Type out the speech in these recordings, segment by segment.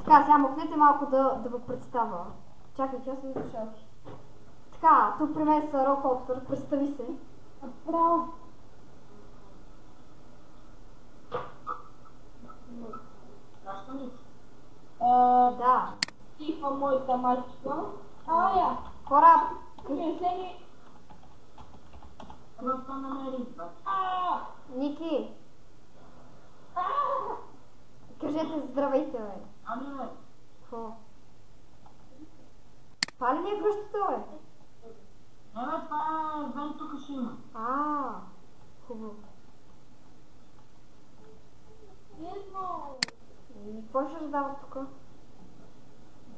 Така, сега махнете малко да го представя. Чакайте, аз съм дошъл. Така, тук при мен са Рок Оптър, представи се. Право. Защо ли? Да. Тифа моята мачка. Ая. Хора, Мислени. Ама това намери. Ники, кажете здравейте, бе. Ами бе. Какво? Това ли ми е къщата, бе? Не бе, това е вен тук ще има. Хубаво. Едно. И какво ще раздава тук?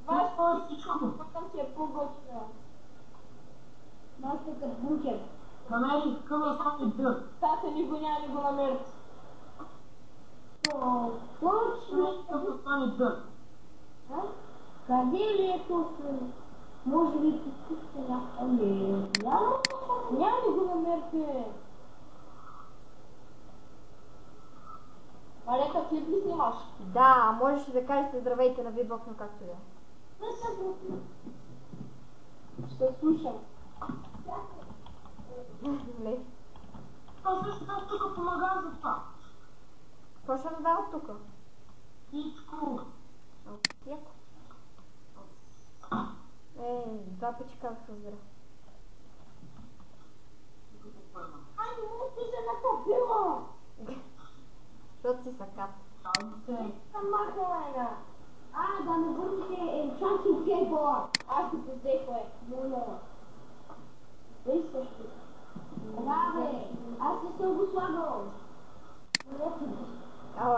Това е всичко. Там си е по-готина. Нашата като бункер. Намери, към е само дър. Тата ни го няма, ни го намерят. Точно. Към стане дър. Къде ли е точно? Може би тук се някъде. Няма ли го намерите? Малека, клип ли снимаш? Да, можеш да кажете здравейте на вибокно както да. Ще слушам. Ле. Аз тук помагам за това. Какво ще раздава тук? Всичко. Яко. Два пъти казах разбира. Ай, не му си жена побила! Защото си сакат. Махалайна! Да не върнете енчанти от кейбола! Аз ти се взех, бе! Моля! Виж също! Да, бе! Аз не съм го слагал!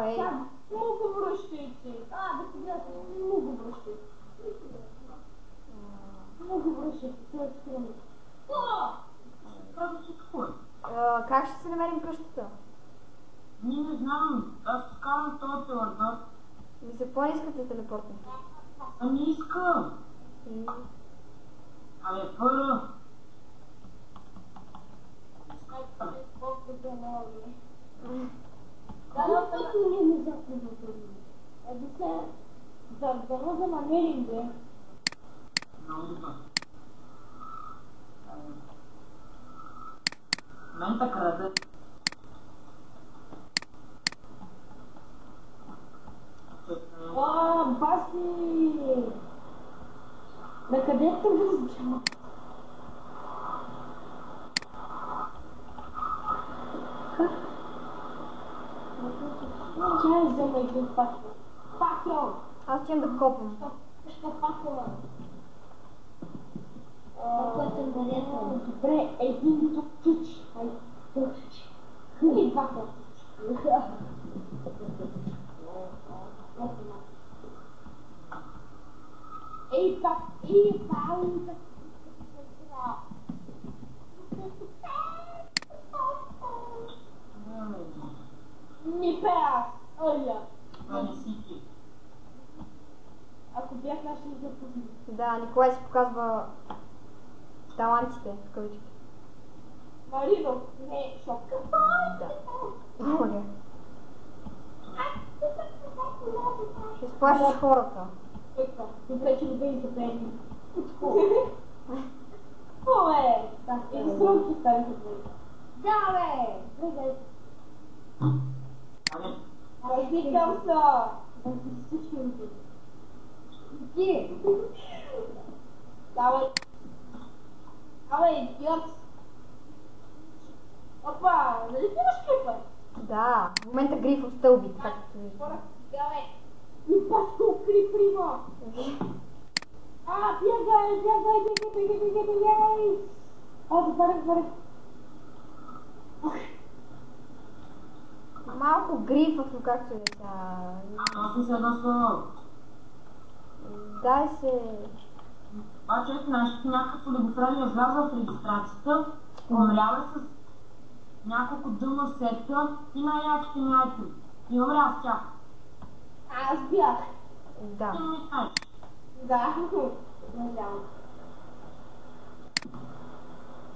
Ей. Му го връщайте! Да си гледате, му го връщайте! Му го връщайте, това е скръмно! Казва всичко е. Как ще се намерим къщата? Ние не знам. Аз скарам този телевизор. Ви се какво не искате телепортни? Не искам. Абе, фъра. Да, пъти не ми запомнят. Да се... Да намерим, бе. Много добре. Мен така краде. Баси! На къде сте виждали? Чай взема един факел. Факел! Аз ще да копам. Що факела? Добре, един тук чуч. Айде, тук чуч. И два чуч. Ей, пак, не пея, Оля. Не си ти. Ако бях наши запозни. Да, Николай си показва талантите в кавички. Марино, не, шопка. Моля. Ще сплашиш хората. Добре, че добре изобрени. Какво бе? И за срок ставите две. Да, бе! Гледай. Извикам се! Да си всички узи. Ти! Давай! Давай, идиот! Опа! Нали ти имаш клипа? Да, в момента гриф от стълбите, както виждате. Давай! И паско прима! Бягай! Затварях. Малко грифов, както е сега. Аз не се насъл. Дай се... Обаче някакъв олигофрен е влязъл в регистрацията, умрял е с няколко дъма сета и най-яките ми айтеми. И умря с тях. Аз бях. Да. Ти не знаеш. Да. Надявам.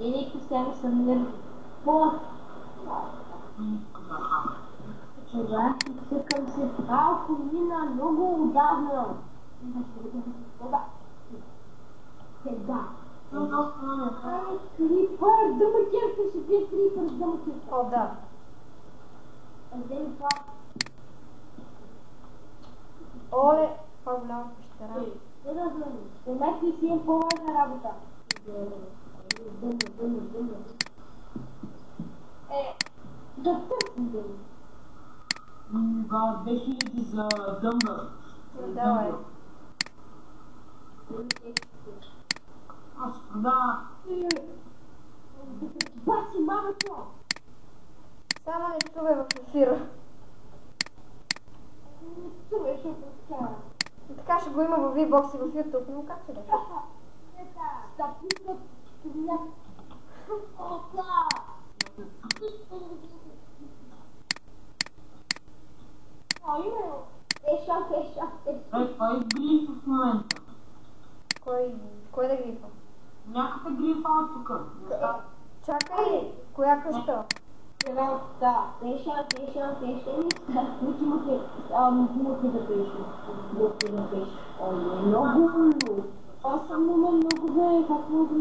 Или постоянно съм нервни. Сега цъкам се малко мина много отдавна. Сега. Крипър, дъмъкирка, ще бие крипър с дъмъкирка. О, да. Вземи това. Оле, по-голяма пещера. Спомете си им по-важна работа. Дъмър. Да търсим дъмър. Да, 2000 за дъмбър. Давай. Аз продава. Баси, мамето! Само не чувай в ефира. Не чувай, защото скара. Така ще го има в V-Box и в YouTube, но как ще да? Стъпника, опа! Това е гриф в момента. Кой да грифа? Някаква грифа от тук. Чакай, коя къща? Аз съм много бе, как много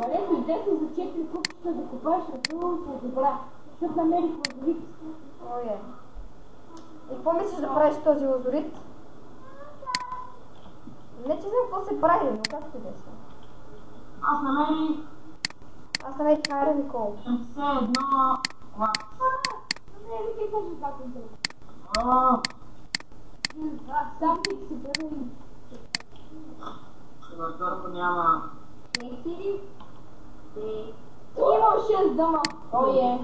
Мале, идете за 4 купчета да купаеш на пълната добра, защото намерих лазорит. Ое. И какво мислиш да правиш този лазорит? Не че знам какво се прави, но как се деса? Аз намерих Iron и Coal. 71 лак. Не кажа това контрол. Сам ти се бъде. Севаторко няма. 4. Имам 6 дъма. Ое.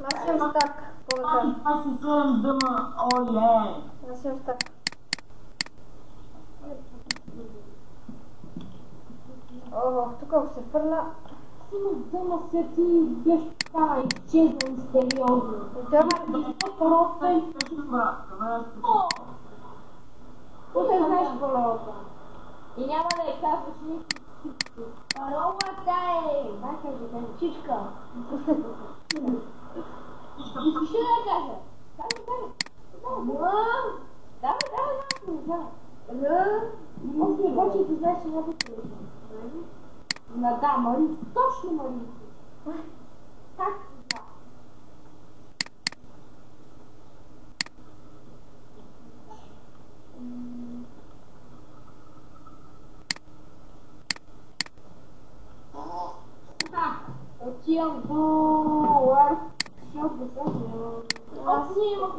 Аз имам стак. Какво да кажа? 27 дъма. Оле. Аз имам стак. Ох, тук ако се фърля... Имаш дъма се ти беше така изчезна мистериозно. Дъма Кой знаеш паролата? И няма да я казваш никакво. Паролата е... Дай кажа, чичка. Ще да я кажа. Давай. Може обаче да знаеш една да, да, Мари, точно Мари. Как? Да. Отивам до workshop да се аз не имах.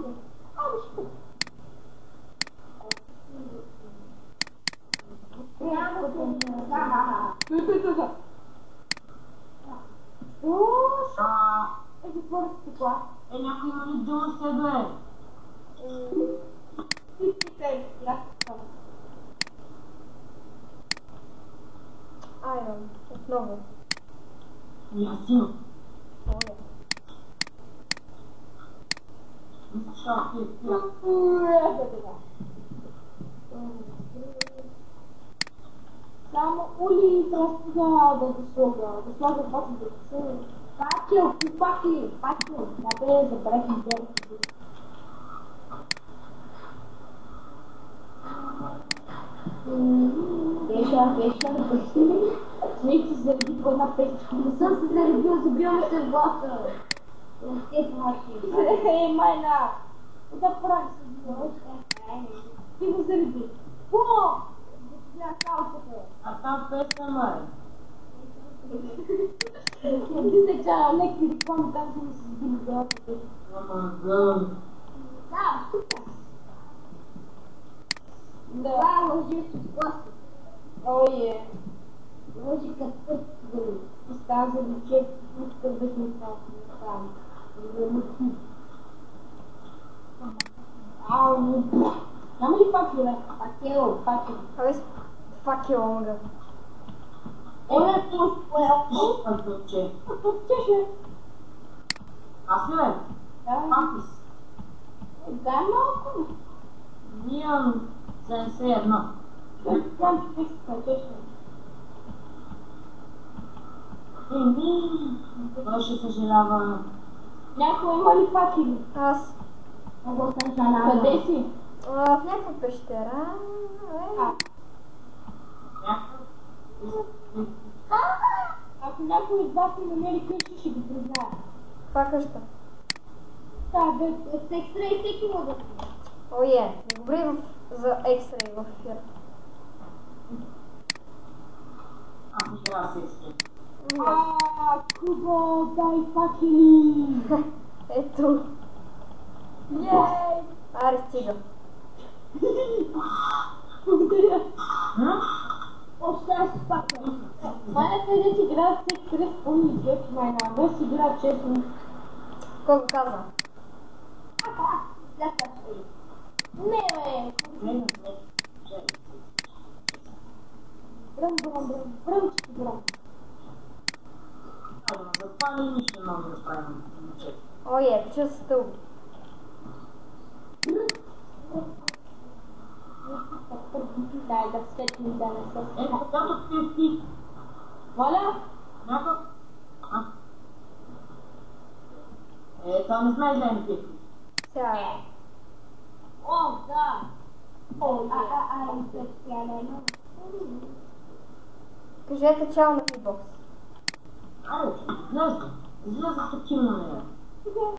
Някой има ли дума себе? Iron. Отново. Ясино. Оле. Само ули просто да слага паките. Пакил, пакил. Да бе, забравих идеята. Пеша, смейте се заради по една песичка. Не съм се заредил, забиваме се в гласа. Те плаши. Майна! Да прави се. Ти го зареди. По! А там песен май. Ти се чая леки реклами, там са ми се сбили главата. Да, да, лъжи с гласа. Ое. Лъжи като път. Става за личе, пускам да сме там. Няма ли факел? Факел. Абе, факел, омага. Оле, Пътче. пътчеше. Аз ли бе? Пакис. Дай малко. Ние имам 71. Там ти пътчеше. Той ще съжалява. Някой има ли факели? Аз. Много съжалявам. Къде си? В някаква пещера. Ако някой от вас ми намери къща, ще го признае. Каква къща? Да, с екстрей всеки може да си. Не говори за екстрей в ефир. Нихера се екстрей. Кубо, дай факели! Ето. Ей! Аре, стига. Благодаря. Още аз пакел. Майна къде си играят всеки кръв пълни идиоти, майна. Бе си играят честно. Кой го казва? Не, бе! Бръм, бръм. За това ние нищо не можем да правим. Пича с стълб. Дай да светим да не се Ето, когато ти стих. Моля? Някак... Това не сме излени ти. Сега. О, да! Специалено. Кажете чао на Hitbox. Аре, излез. Излез за такива намерения.